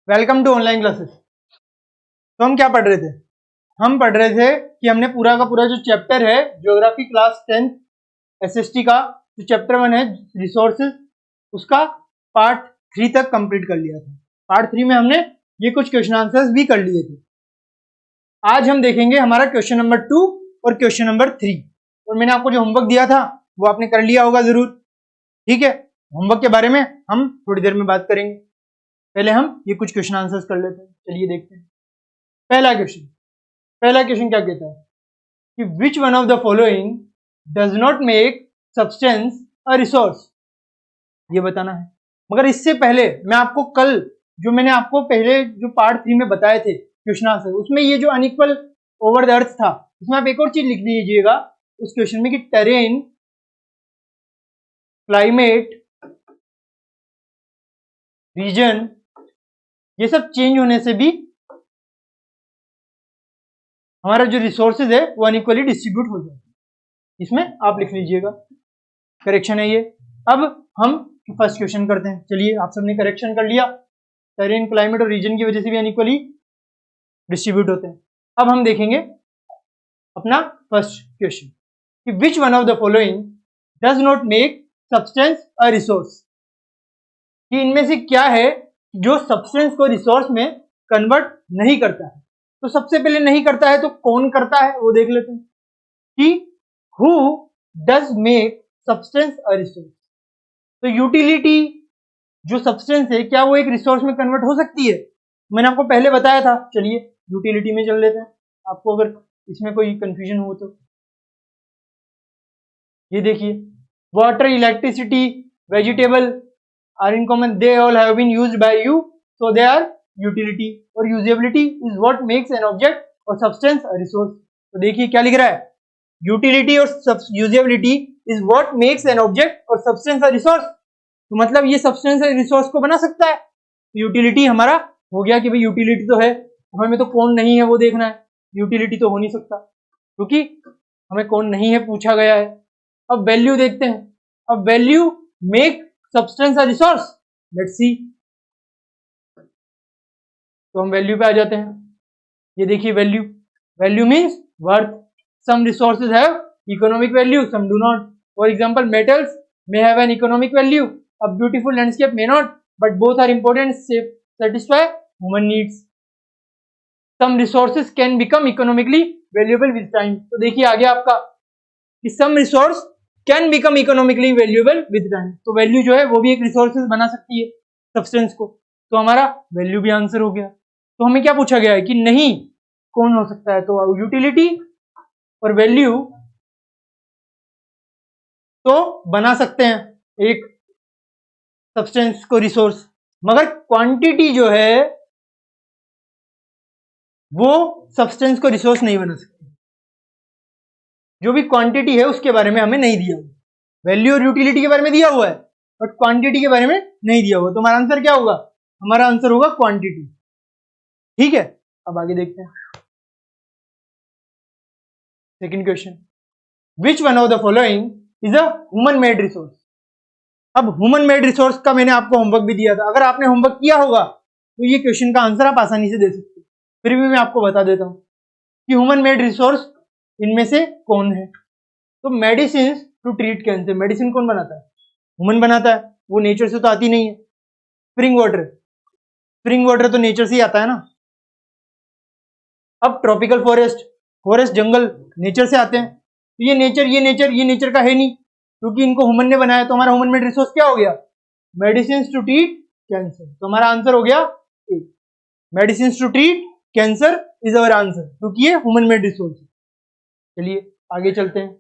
Welcome to online classes. तो हम क्या पढ़ रहे थे? हम पढ़ रहे थे कि हमने पूरा का पूरा जो चैप्टर है ज्योग्राफी क्लास 10 एसएसटी का जो चैप्टर 1 है रिसोर्सेज, उसका पार्ट 3 तक कंप्लीट कर लिया था। पार्ट 3 में हमने ये कुछ क्वेश्चन आंसर्स भी कर लिए थे। आज हम देखेंगे हमारा क्वेश्चन नंबर 2 और क्वेश्चन नंबर 3। और मैंने आपको जो होमवर्क दिया था वो आपने कर लिया होगा जरूर। ठीक है, होमवर्क के बारे में हम थोड़ी देर में बात करेंगे। पहले हम ये कुछ क्वेश्चन आंसर्स कर लेते हैं। चलिए देखते हैं। पहला क्वेश्चन क्या कहता है कि which one of the following does not make substance a resource. ये बताना है। मगर इससे पहले मैं आपको कल जो मैंने आपको पहले जो पार्ट 3 में बताए थे क्वेश्चन आंसर, उसमें ये जो अनइक्वल ओवर द अर्थ था, उसमें आप एक और चीज लिख दीजिएगा उस क्वेश्चन में कि टेरेन, क्लाइमेट, रीजन, ये सब चेंज होने से भी हमारा जो रिसोर्सेज है वो अनइक्वली डिस्ट्रीब्यूट हो जाए। इसमें आप लिख लीजिएगा, करेक्शन है ये। अब हम फर्स्ट क्वेश्चन करते हैं। चलिए, आप सबने करेक्शन कर लिया। टेरेन, क्लाइमेट और रीजन की वजह से भी अनइक्वली डिस्ट्रीब्यूट होते हैं। अब हम देखेंगे अपना फर्स्ट क्वेश्चन कि which one of the following does not make substance a resource. कि इनमें से क्या है जो सब्सटेंस को रिसोर्स में कन्वर्ट नहीं करता है। तो सबसे पहले नहीं करता है तो कौन करता है वो देख लेते हैं कि who does make substance a resource. तो यूटिलिटी जो सब्सटेंस है क्या वो एक रिसोर्स में कन्वर्ट हो सकती है? मैंने आपको पहले बताया था। चलिए यूटिलिटी में चल लेते हैं, आपको अगर इसमें कोई कंफ्यूजन हो तो। ये देखिए, water, electricity, vegetable are in common, they all have been used by you, so they are utility. Or usability is what makes an object or substance a resource. तो देखिए क्या लिख रहा है, utility or usability is what makes an object or substance a resource. तो मतलब ये substance resource को बना सकता है। यूटिलिटी हमारा हो गया कि भाई यूटिलिटी तो है, हमें तो कौन नहीं है वो देखना है। यूटिलिटी तो हो नहीं सकता क्योंकि हमें कौन नहीं है पूछा गया है। अब वैल्यू देखते हैं। अब value make substance a resource, let's see. तो हम वैल्यू पे आ जाते हैं। ये देखिए value means worth. Some resources have economic value, some do not. For example metals may have an economic value, a beautiful landscape may not, but both are important to satisfy human needs. Some resources can become economically valuable with time. तो देखिए आगे आपका कि some resource can become economically valuable with time. तो value जो है वो भी एक रिसोर्सेज बना सकती है सब्सटेंस को। तो हमारा वैल्यू भी आंसर हो गया। तो हमें क्या पूछा गया है कि नहीं कौन हो सकता है, तो यूटिलिटी और वैल्यू तो बना सकते हैं एक सब्सटेंस को रिसोर्स, मगर क्वांटिटी जो है वो सब्सटेंस को रिसोर्स नहीं बना सकती। जो भी क्वांटिटी है उसके बारे में हमें नहीं दिया हुआ। वैल्यू और यूटिलिटी के बारे में दिया हुआ है बट क्वांटिटी के बारे में नहीं दिया हुआ। तो हमारा आंसर क्या होगा? हमारा आंसर होगा क्वांटिटी। ठीक है, अब आगे देखते हैं second question. Which one of the following is a human made resource. अब ह्यूमन मेड रिसोर्स का मैंने आपको होमवर्क भी दिया था। अगर आपने होमवर्क किया होगा तो ये क्वेश्चन का आंसर आप आसानी से दे सकते हैं। फिर भी मैं आपको बता देता हूं कि ह्यूमन मेड रिसोर्स इनमें से कौन है। तो medicine to treat cancer, medicine कौन बनाता है? ह्यूमन बनाता है, वो नेचर से तो आती नहीं है। स्प्रिंग वाटर तो नेचर से ही आता है ना। अब ट्रॉपिकल फॉरेस्ट जंगल नेचर से आते हैं। तो ये नेचर का है नहीं क्योंकि इनको ह्यूमन ने बनाया। तो हमारा ह्यूमन मेड रिसोर्स क्या हो गया? Medicine to treat cancer. तो हमारा आंसर हो गया A, medicine to treat cancer is our answer क्योंकि ये ह्यूमन मेड रिसोर्स है। चलिए आगे चलते हैं।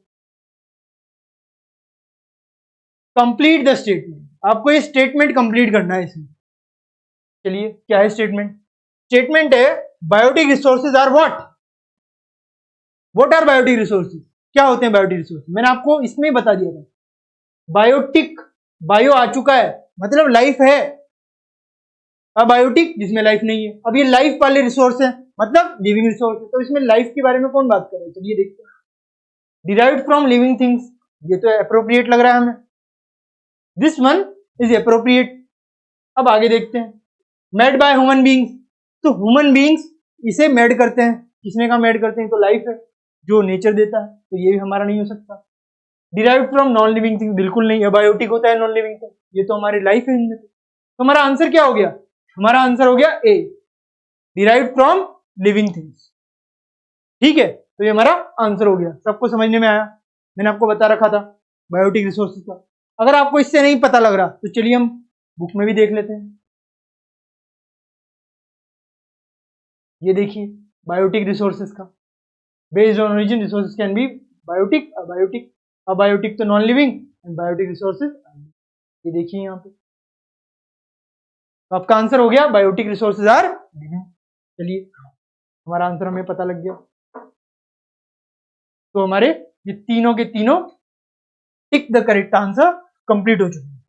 कंप्लीट द स्टेटमेंट, आपको ये स्टेटमेंट कंप्लीट करना है इसमें। चलिए क्या है स्टेटमेंट? स्टेटमेंट है biotic resources are what are biotic resources. क्या होते हैं बायोटिक रिसोर्सेज? मैंने आपको इसमें बता दिया था। बायोटिक, बायो आ चुका है मतलब लाइफ है। अबायोटिक जिसमें लाइफ नहीं है। अब ये लाइफ वाले रिसोर्स है मतलब लिविंग रिसोर्स है। तो इसमें लाइफ के बारे में कौन बात कर रहा है? चलिए देखते हैं। डिराइव्ड फ्रॉम लिविंग थिंग्स, ये तो एप्रोप्रिएट लग रहा है हमें। This one is appropriate. अब आगे देखते हैं। मेड बाय ह्यूमन बींग्स, तो ह्यूमन बींग्स इसे मेड करते हैं। किसने कहा मेड करते हैं? तो लाइफ है जो नेचर देता है, तो ये भी हमारा नहीं हो सकता। Derived from non living thing, बिल्कुल नहीं। अबायोटिक होता है नॉन लिविंग थिंग, ये तो हमारी लाइफ है इनमें। तो हमारा आंसर क्या हो गया? हमारा आंसर हो गया ए, डिराइव्ड फ्रॉम लिविंग थिंग्स। ठीक है, तो ये हमारा आंसर हो गया। सबको समझने में आया? मैंने आपको बता रखा था बायोटिक रिसोर्सेज का। अगर आपको इससे नहीं पता लग रहा तो चलिए हम बुक में भी देख लेते हैं। ये देखिए बायोटिक रिसोर्सेज का, based on origin resources can be biotic, abiotic, abiotic तो non living, and biotic resources. ये देखिए यहाँ पे, तो आपका आंसर हो गया बायोटिक रिसोर्सेज आर लिविंग। चलिए हमारा आंसर हमें पता लग गया। तो हमारे ये तीनों के तीनों tick the correct answer complete हो चुके हैं।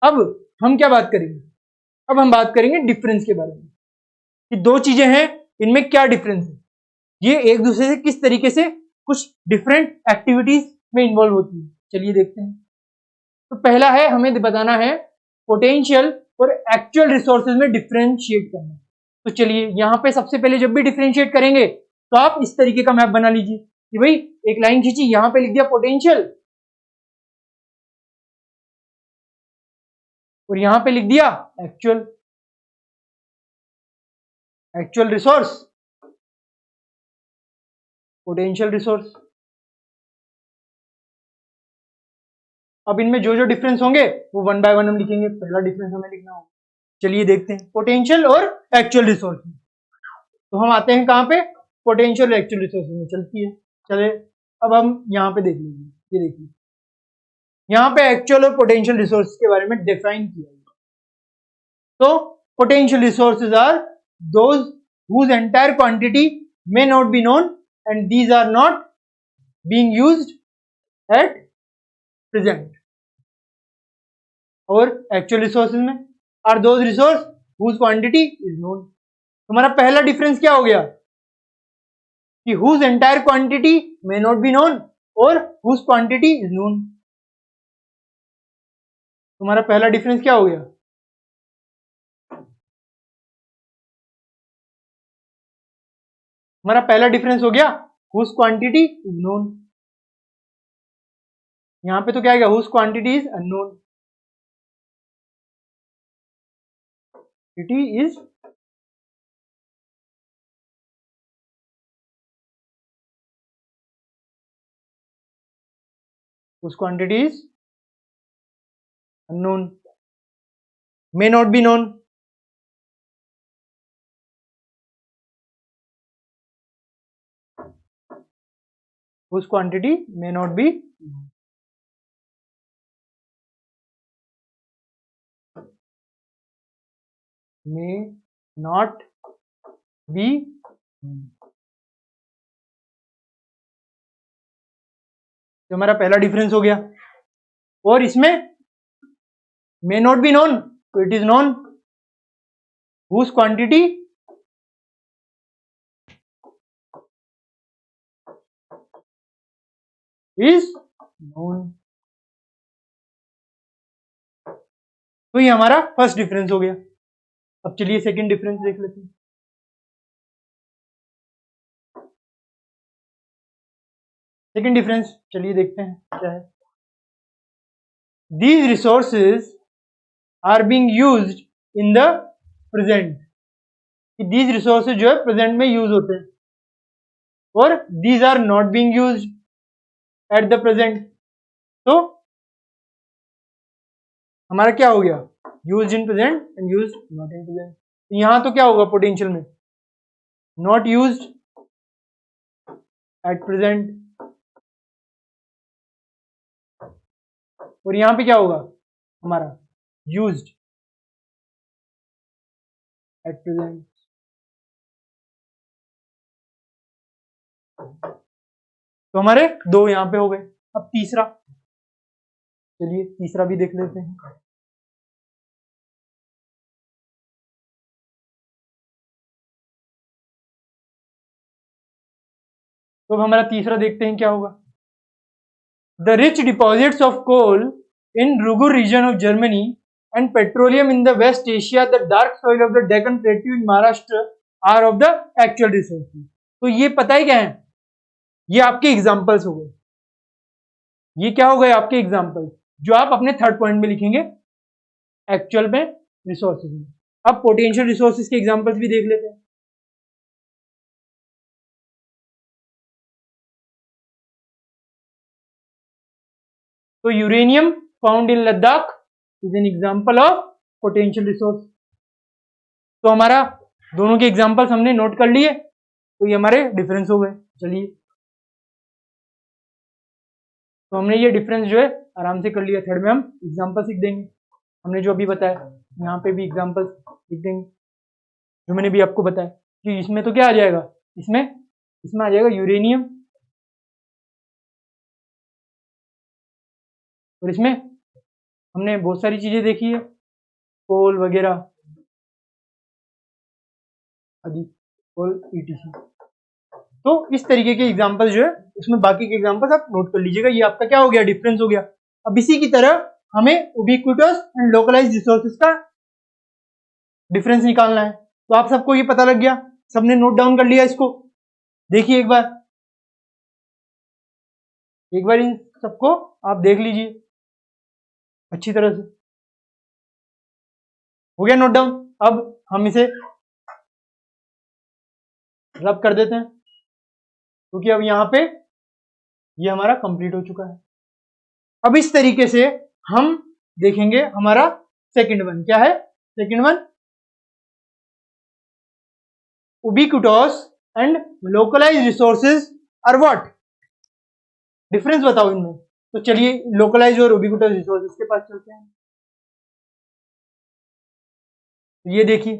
अब हम क्या बात करेंगे? अब हम बात करेंगे डिफरेंस के बारे में कि दो चीजें हैं, इनमें क्या डिफरेंस है, ये एक दूसरे से किस तरीके से कुछ डिफरेंट एक्टिविटीज में इन्वॉल्व होती है। चलिए देखते हैं। तो पहला है, हमें बताना है पोटेंशियल और एक्चुअल रिसोर्सेज में डिफरेंशिएट करना। तो चलिए यहाँ पे सबसे पहले जब भी डिफरेंशिएट करेंगे तो आप इस तरीके का मैप बना लीजिए कि भाई एक लाइन खींची, यहां पे लिख दिया पोटेंशियल और यहां पे लिख दिया actual, actual resource, potential resource. अब इनमें जो जो डिफरेंस होंगे वो वन बाय वन हम लिखेंगे। पहला डिफरेंस हमें लिखना होगा, चलिए देखते हैं पोटेंशियल और एक्चुअल रिसोर्स में। तो हम आते हैं कहां पे? पोटेंशियल और एक्चुअल रिसोर्स में चलती है। चले अब हम यहाँ पे देख लीजिए, ये देखिए यहाँ पे एक्चुअल और पोटेंशियल रिसोर्स के बारे में डिफाइन किया है। तो potential resources are those whose entire quantity may not be known and these are not being used at present. और actual resources में are those resources whose quantity is known. हमारा पहला डिफरेंस क्या हो गया कि whose entire quantity may not be known और whose quantity is known. तुम्हारा पहला डिफरेंस क्या हो गया? हमारा पहला डिफरेंस हो गया whose quantity is known। यहां पे तो क्या आएगा? whose quantity is unknown। quantity is whose quantity is unknown, may not be known। whose quantity may not be known। may not be known। तो हमारा पहला डिफरेंस हो गया। और इसमें may not be known तो it is known whose quantity is known। तो ये हमारा फर्स्ट डिफरेंस हो गया। अब चलिए सेकंड डिफरेंस देख लेते हैं। सेकंड डिफरेंस चलिए देखते हैं क्या है। These resources are being used in the present। These resources जो है प्रेजेंट में यूज होते हैं और these are not being used at the present। तो हमारा क्या हो गया? Use in present and use not in present. यहां तो क्या होगा पोटेंशियल में? Not used at present. और यहां पे क्या होगा हमारा? Used at present. तो हमारे दो यहां पे हो गए। अब तीसरा, चलिए तीसरा भी देख लेते हैं। तो अब हमारा तीसरा देखते हैं क्या होगा। The rich deposits of coal in रुगुर region of Germany and petroleum in the West Asia, the dark soil of the Deccan Plateau in Maharashtra are of the actual resources. तो ये पता ही क्या है, ये आपके एग्जांपल्स हो गए, ये क्या हो गए आपके एग्जांपल्स जो आप अपने थर्ड पॉइंट में लिखेंगे एक्चुअल में रिसोर्सेज में। अब पोटेंशियल रिसोर्सेज के एग्जांपल्स भी देख लेते हैं। तो uranium found in Ladakh is an example of potential resource. तो हमारा दोनों के एग्जांपल्स हमने नोट कर लिए, तो ये हमारे डिफरेंस हो गए। चलिए, तो हमने ये डिफरेंस जो है आराम से कर लिया। थर्ड में हम एग्जांपल लिख देंगे, हमने जो अभी बताया यहाँ पे भी एग्जांपल लिख देंगे जो मैंने भी आपको बताया कि इसमें तो क्या आ जाएगा, इसमें आ जाएगा यूरेनियम, और इसमें हमने बहुत सारी चीजें देखी है, कोल वगैरह आदि, कोल ईटीसी। तो इस तरीके के एग्जांपल जो है उसमें बाकी के एग्जांपल्स आप नोट कर लीजिएगा। ये आपका क्या हो गया, डिफरेंस हो गया। अब इसी की तरह हमें उबिक्विटस एंड लोकलाइज्ड रिसोर्सेज का डिफरेंस निकालना है। तो आप सबको ये पता लग गया, सबने नोट डाउन कर लिया इसको। देखिए एक बार इन सबको आप देख लीजिए अच्छी तरह से। हो गया नोट डाउन। अब हम इसे रब कर देते हैं क्योंकि अब यहाँ पे ये हमारा कंप्लीट हो चुका है। अब इस तरीके से हम देखेंगे हमारा सेकंड वन क्या है। Second one, ubiquitous and localised resources are what, difference बताओ इनमें। तो चलिए लोकलाइज्ड और उबिक्विटस रिसोर्सेज के पास चलते हैं। ये देखिए,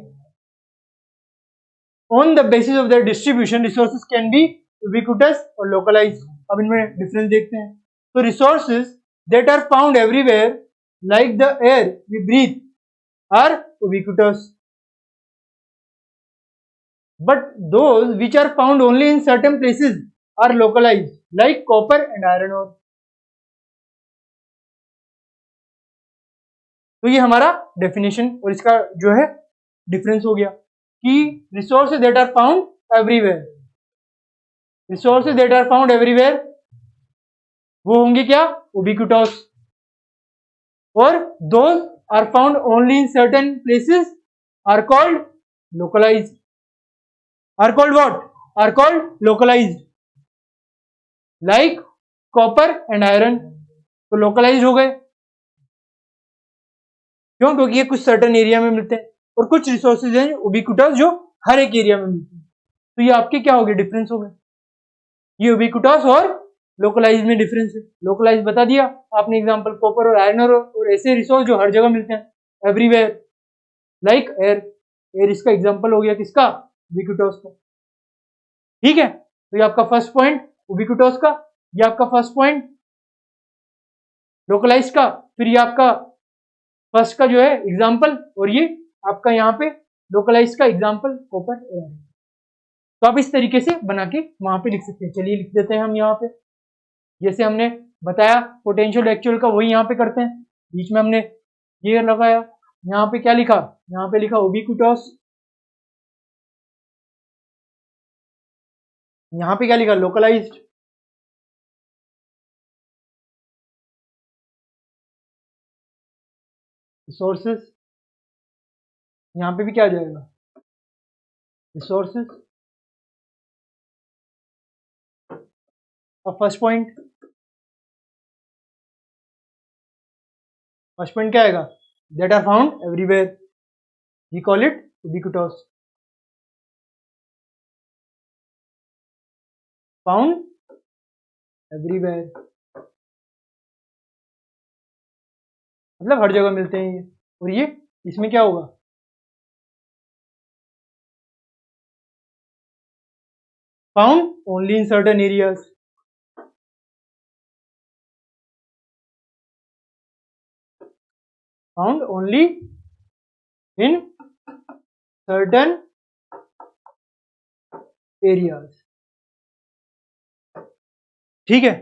on the basis of the distribution resources can be ubiquitous और localized। अब इनमें डिफरेंस देखते हैं। तो resources that are found everywhere like the air we breathe are ubiquitous, but those which are found only in certain places are localized like copper and iron ore। तो ये हमारा definition और इसका जो है डिफरेंस हो गया कि resources that are found everywhere, resources that are found everywhere वो होंगे क्या, ubiquitous, और those are found only in certain places are called localized, are called what, are called localized like copper and iron। तो localized हो गए क्यों, क्योंकि ये कुछ सर्टेन एरिया में मिलते हैं और कुछ रिसोर्सेज हैं ubiquitous जो हर एक एरिया में मिलते हैं। तो ये आपके क्या हो गए, डिफरेंस हो गए। ये ubiquitous और लोकलाइज में डिफरेंस है। लोकलाइज बता दिया आपने एग्जांपल, कॉपर और आयरन और ऐसे रिसोर्स जो हर जगह मिलते हैं एवरीवेयर लाइक एयर। एयर इसका एग्जांपल हो गया किसका, ubiquitous का। ठीक है, तो ये आपका फर्स्ट पॉइंट ubiquitous का, ये आपका फर्स्ट पॉइंट लोकलाइज का, फिर ये आपका फर्स्ट का जो है एग्जांपल, और ये आपका यहाँ पे लोकलाइज का एग्जांपल कॉपर एयर। तो आप इस तरीके से बना के वहां पे लिख सकते हैं। चलिए लिख देते हैं हम यहाँ पे, जैसे हमने बताया पोटेंशियल एक्चुअल का वही यहाँ पे करते हैं। बीच में हमने ये लगाया, यहाँ पे क्या लिखा, यहाँ पे लिखा ubiquitous, यहाँ पे क्या लिखा, लोकलाइज्ड, रिसोर्सेज, यहाँ पे भी क्या आ जाएगा, रिसोर्सेज। अब फर्स्ट पॉइंट क्या आएगा, that are found everywhere, we call it ubiquitous, found everywhere मतलब हर जगह मिलते हैं ये। और ये इसमें क्या होगा, found only in certain areas, found only in certain areas. ठीक है,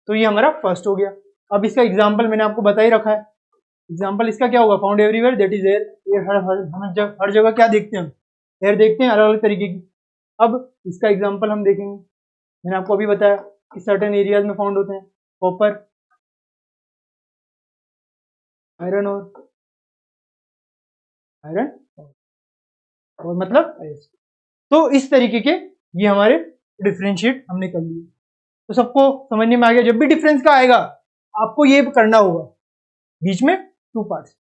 तो ये हमारा फर्स्ट हो गया। अब इसका एग्जाम्पल मैंने आपको बता ही रखा है, एग्जाम्पल इसका क्या होगा, found everywhere that is air. हम हर जगह क्या देखते हैं, एयर देखते हैं अलग अलग तरीके की। अब इसका एग्जाम्पल हम देखेंगे, मैंने आपको अभी बताया कि सर्टेन एरियाज में फाउंड होते हैं कॉपर, आयरन और मतलब तो इस तरीके के ये हमारे डिफरेंशिएट हमने कर लिए। तो सबको समझने में आ गया, जब भी डिफरेंस का आएगा आपको ये करना होगा बीच में 2 पार्ट्स,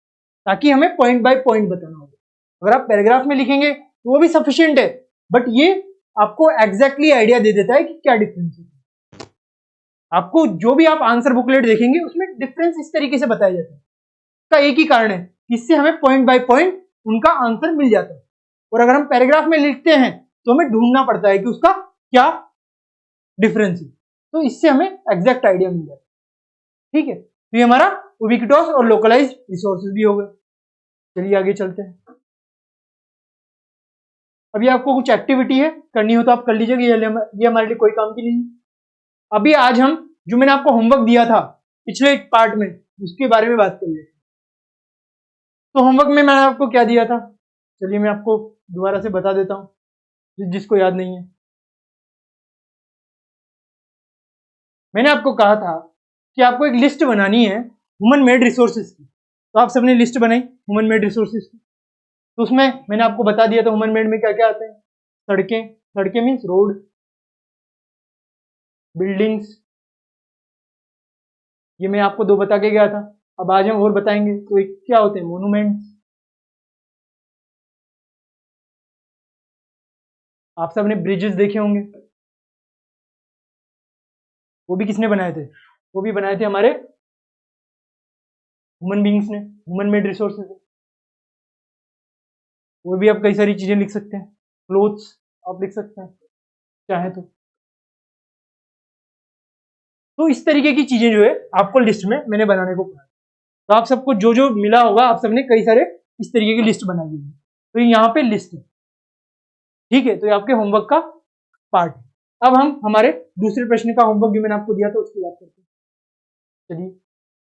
ताकि हमें पॉइंट बाय पॉइंट बताना होगा। अगर आप पैराग्राफ में लिखेंगे तो वो भी सफिशिएंट है, बट ये आपको एग्जैक्टली आइडिया दे देता है कि क्या डिफरेंस है। आपको जो भी आप आंसर बुकलेट देखेंगे उसमें डिफरेंस इस तरीके से बताया जाता है, इसका एक ही कारण है, इससे हमें पॉइंट बाय पॉइंट उनका आंसर मिल जाता है। और अगर हम पैराग्राफ में लिखते हैं तो हमें ढूंढना पड़ता है कि उसका क्या डिफरेंस है, तो इससे हमें एग्जैक्ट आइडिया मिल जाता है। ठीक है, तो ये हमारा उबिक्विटस और लोकलाइज्ड रिसोर्सेज भी हो गए। चलिए आगे चलते हैं। अभी आपको कुछ एक्टिविटी है करनी हो तो आप कर लीजिएगा, ये हमारे लिए कोई काम की नहीं है। अभी आज हम जो मैंने आपको होमवर्क दिया था पिछले पार्ट में उसके बारे में बात करिए। तो होमवर्क में मैंने आपको क्या दिया था, चलिए मैं आपको दोबारा से बता देता हूँ जिसको याद नहीं है। मैंने आपको कहा था कि आपको एक लिस्ट बनानी है ह्यूमन मेड रिसोर्सेज की, तो आप सबने लिस्ट बनाई ह्यूमन मेड रिसोर्सेज की। तो उसमें मैंने आपको बता दिया था ह्यूमन मेड में क्या क्या आते हैं, सड़कें मीन्स रोड, बिल्डिंग्स, ये मैं आपको 2 बता के गया था। अब आज हम और बताएंगे, तो एक क्या होते हैं, मोनूमेंट्स। आप सबने ब्रिजेस देखे होंगे, वो भी किसने बनाए थे, वो भी बनाए थे हमारे ह्यूमन बींग्स ने, ह्यूमन मेड रिसोर्सेज है। वो भी आप कई सारी चीजें लिख सकते हैं, क्लोथ्स आप लिख सकते हैं चाहे तो इस तरीके की चीजें जो है आपको लिस्ट में मैंने बनाने को कहा। तो आप सबको जो जो मिला होगा आप सबने कई सारे इस तरीके की लिस्ट बनाई है, तो यहाँ पे लिस्ट है। ठीक है, तो ये आपके होमवर्क का पार्ट है। अब हम हमारे दूसरे प्रश्न का होमवर्क जो मैंने आपको दिया था उसकी बात करते हैं। चलिए,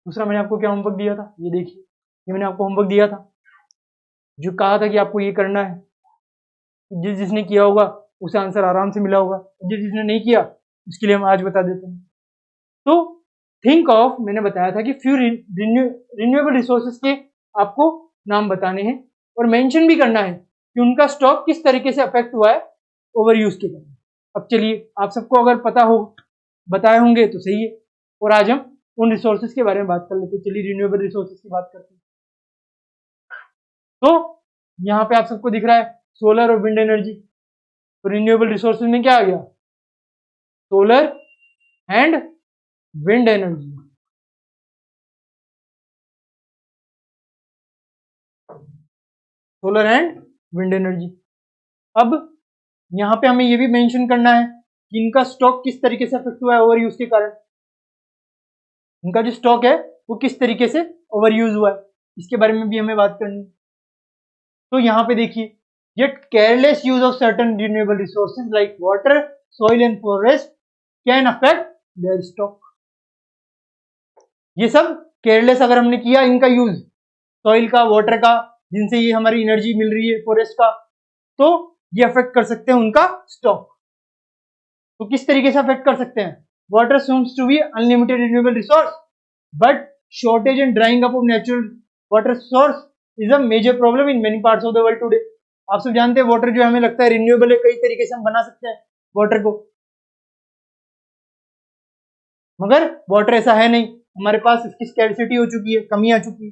दूसरा मैंने आपको क्या होमवर्क दिया था, ये देखिए, ये मैंने आपको होमवर्क दिया था जो कहा था कि आपको ये करना है। जिसने किया होगा उसे आंसर आराम से मिला होगा, जिसने नहीं किया उसके लिए हम आज बता देते हैं। तो थिंक ऑफ, मैंने बताया था कि फ्यू रिन्यूएबल रिसोर्सेज के आपको नाम बताने हैं और मेंशन भी करना है कि उनका स्टॉक किस तरीके से अफेक्ट हुआ है ओवर यूज के कारण। अब चलिए, आप सबको अगर पता हो बताए होंगे तो सही है, और आज हम उन रिसोर्सेज के बारे में बात कर लेते हैं। चलिए रिन्यूएबल रिसोर्सेज की बात करते हैं। तो यहाँ पे आप सबको दिख रहा है सोलर और विंड एनर्जी। तो रिन्यूएबल रिसोर्सेज में क्या आ गया, solar and wind energy. Solar and wind energy. अब यहाँ पे हमें ये भी मेंशन करना है कि इनका स्टॉक किस तरीके से अफेक्ट हुआ है ओवर यूज के कारण। इनका जो स्टॉक है वो किस तरीके से ओवर यूज हुआ है, इसके बारे में भी हमें बात करनी है। तो यहाँ पे देखिए, yet careless use of certain renewable resources like water, soil and forest can affect their stock। ये सब केयरलेस अगर हमने किया इनका यूज, सॉइल का, वाटर का, जिनसे ये हमारी एनर्जी मिल रही है, फॉरेस्ट का, तो ये अफेक्ट कर सकते हैं उनका स्टॉक। तो किस तरीके से अफेक्ट कर सकते हैं, water seems to be unlimited renewable resource but shortage and drying up of natural water source is a major problem in many parts of the world today। आप सब जानते हैं वाटर जो हमें लगता है रिन्यूएबल है, कई तरीके से हम बना सकते हैं वाटर को, मगर वाटर ऐसा है नहीं, हमारे पास इसकी स्कैर्सिटी हो चुकी है, कमी आ चुकी है।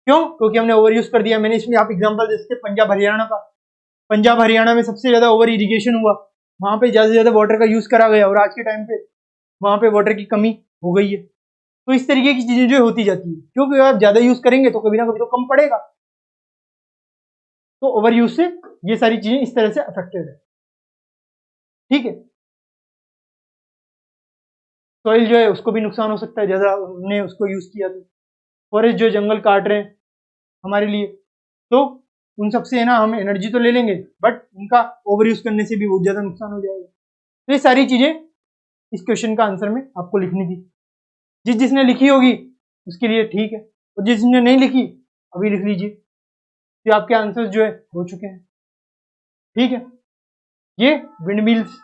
क्यों, क्योंकि हमने ओवर यूज कर दिया। मैंने इसमें आप एग्जांपल दे सकते पंजाब हरियाणा का। पंजाब हरियाणा में सबसे ज्यादा ओवर इरिगेशन हुआ, वहां पे ज्यादा से ज्यादा वाटर का यूज करा गया और आज के टाइम पे वहां पे वाटर की कमी हो गई है। तो इस तरीके की चीजें जो होती जाती है, क्योंकि आप ज्यादा यूज करेंगे तो कभी ना कभी तो कम पड़ेगा। तो ओवर यूज से ये सारी चीजें इस तरह से अफेक्टेड है। ठीक है, सॉइल जो है उसको भी नुकसान हो सकता है, ज्यादा हमने उसको यूज किया तो। फॉरेस्ट जो जंगल काट रहे हैं हमारे लिए, तो उन सबसे है ना हम एनर्जी तो ले लेंगे, बट उनका ओवर यूज करने से भी बहुत ज्यादा नुकसान हो जाएगा। तो ये सारी चीजें इस क्वेश्चन का आंसर में आपको लिखनी थी। जिसने लिखी होगी उसके लिए ठीक है, और जिसने नहीं लिखी अभी लिख लीजिए, तो आपके आंसर्स जो है हो चुके हैं। ठीक है, ये विंड मिल्स,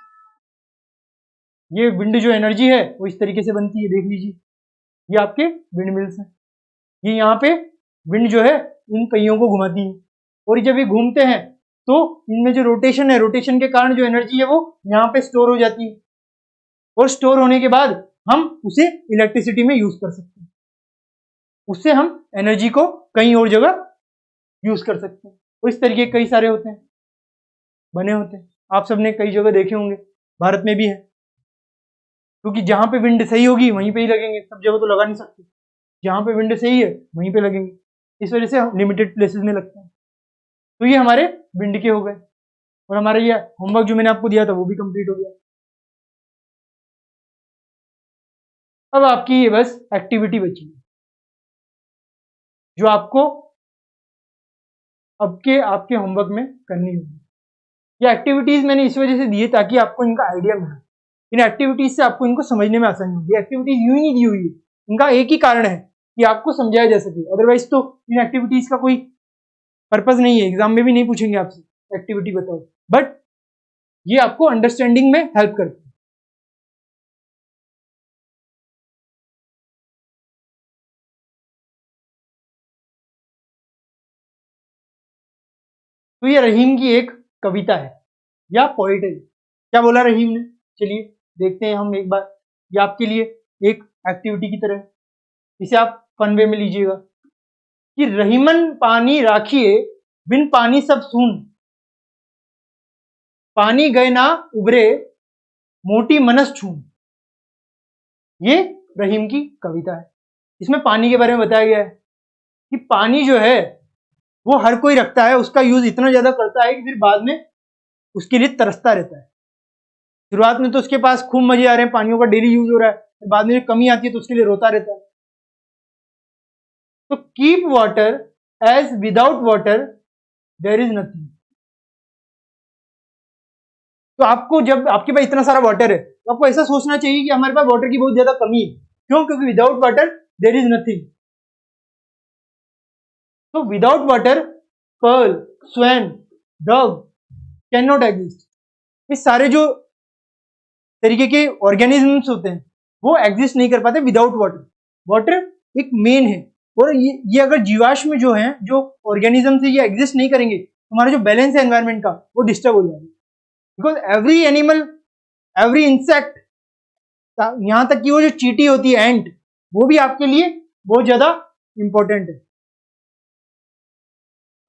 ये विंड जो एनर्जी है वो इस तरीके से बनती है, देख लीजिए, ये आपके विंड मिल्स हैं। ये यहाँ पे विंड जो है इन पहियों को घुमाती है, और जब ये घूमते हैं तो इनमें जो रोटेशन है, रोटेशन के कारण जो एनर्जी है वो यहाँ पे स्टोर हो जाती है, और स्टोर होने के बाद हम उसे इलेक्ट्रिसिटी में यूज कर सकते हैं। उससे हम एनर्जी को कहीं और जगह यूज कर सकते हैं, और इस तरीके कई सारे होते हैं, बने होते हैं, आप सबने कई जगह देखे होंगे, भारत में भी है, क्योंकि जहां पे विंड सही होगी वहीं पे ही लगेंगे, सब जगह तो लगा नहीं सकते, जहां पे विंड सही है वहीं पे लगेंगे, इस वजह से हम लिमिटेड प्लेसेस में लगते हैं। तो ये हमारे विंड के हो गए, और हमारा ये होमवर्क जो मैंने आपको दिया था वो भी कंप्लीट हो गया। अब आपकी ये बस एक्टिविटी बची है, जो आपको अब के आपके होमवर्क में करनी होगी। ये एक्टिविटीज मैंने इस वजह से दी है ताकि आपको इनका आइडिया मिले, इन एक्टिविटीज से आपको इनको समझने में आसानी होगी। एक्टिविटीज यूं ही नहीं दी हुई है, इनका एक ही कारण है कि आपको समझाया जा सके, अदरवाइज तो इन एक्टिविटीज का कोई पर्पज नहीं है, एग्जाम में भी नहीं पूछेंगे आपसे एक्टिविटी बताओ, बट ये आपको अंडरस्टैंडिंग में हेल्प करती है। तो ये रहीम की एक कविता है या पोएट्री, क्या बोला रहीम ने, चलिए देखते हैं हम एक बार। ये आपके लिए एक एक्टिविटी की तरह, इसे आप फन वे में लीजिएगा कि रहीमन पानी राखिए बिन पानी सब सून, पानी गए ना उबरे मोटी मनस छून। ये रहीम की कविता है, इसमें पानी के बारे में बताया गया है कि पानी जो है वो हर कोई रखता है, उसका यूज इतना ज्यादा करता है कि फिर बाद में उसके लिए तरसता रहता है। शुरुआत में तो उसके पास खूब मजे आ रहे हैं, पानियों का डेली यूज हो रहा है, बाद में कमी आती है तो उसके लिए रोता रहता है। तो keep water as without water there is nothing. तो आपको जब आपके पास इतना सारा वाटर है तो आपको ऐसा सोचना चाहिए कि हमारे पास वाटर की बहुत ज्यादा कमी है, क्यों? क्योंकि without water there is nothing. तो without water pearl, swan, dog can not exist. ये सारे जो तरीके के ऑर्गेनिजम्स होते हैं वो एग्जिस्ट नहीं कर पाते विदाउट वाटर। वाटर एक मेन है, और ये अगर जीवाश्म जो हैं, जो ऑर्गेनिज्म से ये एग्जिस्ट नहीं करेंगे, हमारा जो बैलेंस है एनवायरमेंट का वो डिस्टर्ब हो जाएगा। Because every animal, every insect, यहां तक कि वो जो चींटी होती है एंट, वो भी आपके लिए बहुत ज्यादा इंपॉर्टेंट है,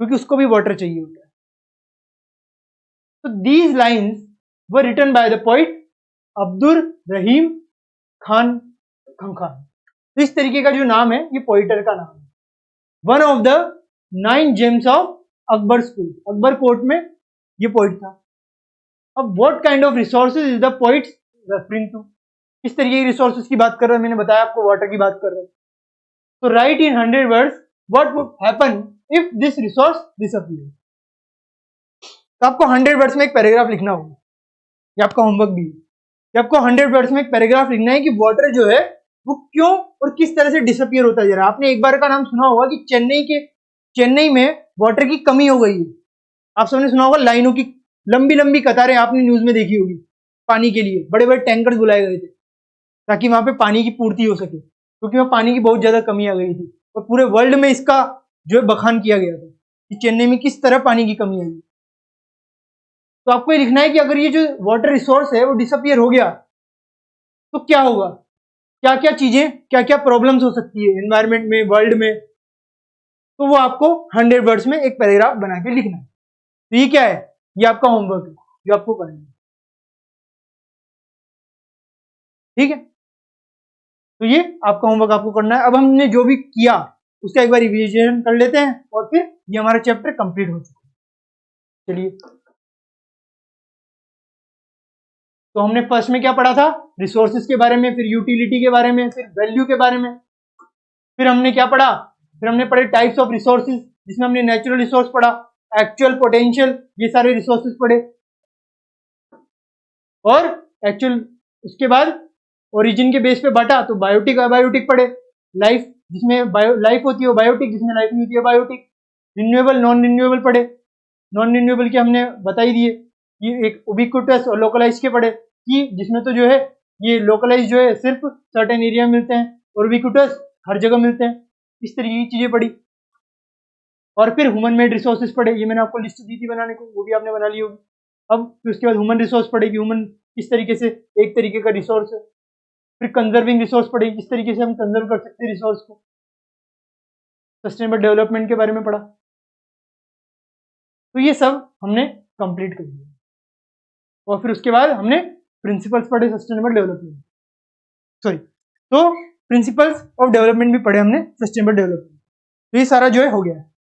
क्योंकि उसको भी वाटर चाहिए होता है। तो these lines were written by the poet Abdul Rahim Khan Khankhan. तो इस तरीके का जो नाम है ये पोइटर का नाम है, one of the 9 gems of Akbar school, Akbar court में ये पोइट था। अब what kind of resources is the poet referring to, किस तरीके की रिसोर्सेज की बात कर रहे हैं, मैंने बताया आपको वाटर की बात कर रहे हैं। तो right in 100 words what would happen if this resource disappear. तो आपको 100 वर्ड्स में एक पैराग्राफ लिखना होगा, ये आपका होमवर्क भी है कि आपको 100 वर्ड्स में एक पैराग्राफ लिखना है कि वाटर जो है वो क्यों और किस तरह से डिसअपीयर होता जा रहा है। आपने एक बार का नाम सुना होगा कि चेन्नई में वाटर की कमी हो गई है। आप सबने सुना होगा लाइनों की लंबी लंबी कतारें आपने न्यूज में देखी होगी, पानी के लिए बड़े बड़े टैंकर्स बुलाए गए थे ताकि वहां पे पानी की पूर्ति हो सके, क्योंकि वहां पानी की बहुत ज्यादा कमी आ गई थी, और पूरे वर्ल्ड में इसका जो है बखान किया गया था कि चेन्नई में किस तरह पानी की कमी आई। तो आपको ये लिखना है कि अगर ये जो वाटर रिसोर्स है वो डिसअपीयर हो गया तो क्या होगा, क्या क्या चीजें, क्या क्या प्रॉब्लम्स हो सकती है एनवायरमेंट में, वर्ल्ड में। तो वो आपको 100 वर्ड्स में एक पैराग्राफ बना के लिखना है। तो ये क्या है, ये आपका होमवर्क है जो आपको करना है, ठीक है। तो ये आपका होमवर्क आपको करना है। अब हमने जो भी किया उसका एक बार रिवीजन कर लेते हैं, और फिर ये हमारा चैप्टर कंप्लीट हो चुका है। चलिए, तो हमने फर्स्ट में क्या पढ़ा था, रिसोर्सेज के बारे में, फिर यूटिलिटी के बारे में, फिर वैल्यू के बारे में। फिर हमने क्या पढ़ा, फिर हमने पढ़े टाइप्स ऑफ रिसोर्सेज, जिसमें हमने नेचुरल रिसोर्स पढ़ा, एक्चुअल, पोटेंशियल, ये सारे रिसोर्सेज पढ़े। और एक्चुअल उसके बाद ओरिजिन के बेस पे बांटा तो बायोटिक अबायोटिक पढ़े, लाइफ जिसमें बायो लाइफ होती है वो बायोटिक, जिसमें लाइफ नहीं होती है बायोटिक। रिन्यूएबल नॉन रिन्यूएबल पढ़े, नॉन रिन्यूएबल के हमने बता ही दिए, ये एक उबिक्विटस और लोकलाइज के पढ़े कि जिसमें तो जो है ये लोकलाइज जो है सिर्फ सर्टेन एरिया में मिलते हैं और उबिक्विटस हर जगह मिलते हैं। इस तरीके की चीजें पढ़ी। और फिर ह्यूमन मेड रिसोर्सेज पढ़े, ये मैंने आपको लिस्ट दी थी बनाने को, वो भी आपने बना ली होगी। अब फिर उसके बाद ह्यूमन रिसोर्स पढ़ेगी, ह्यूमन किस तरीके से एक तरीके का रिसोर्स है। फिर कंजर्विंग रिसोर्स पढ़ेगी, किस तरीके से हम कंजर्व कर सकते हैं रिसोर्स को। सस्टेनेबल डेवलपमेंट के बारे में पढ़ा। तो ये सब हमने कंप्लीट कर दिया। और फिर उसके बाद हमने प्रिंसिपल्स पढ़े सस्टेनेबल डेवलपमेंट, सॉरी, तो प्रिंसिपल्स ऑफ डेवलपमेंट भी पढ़े हमने सस्टेनेबल डेवलपमेंट। तो ये सारा जो है हो गया।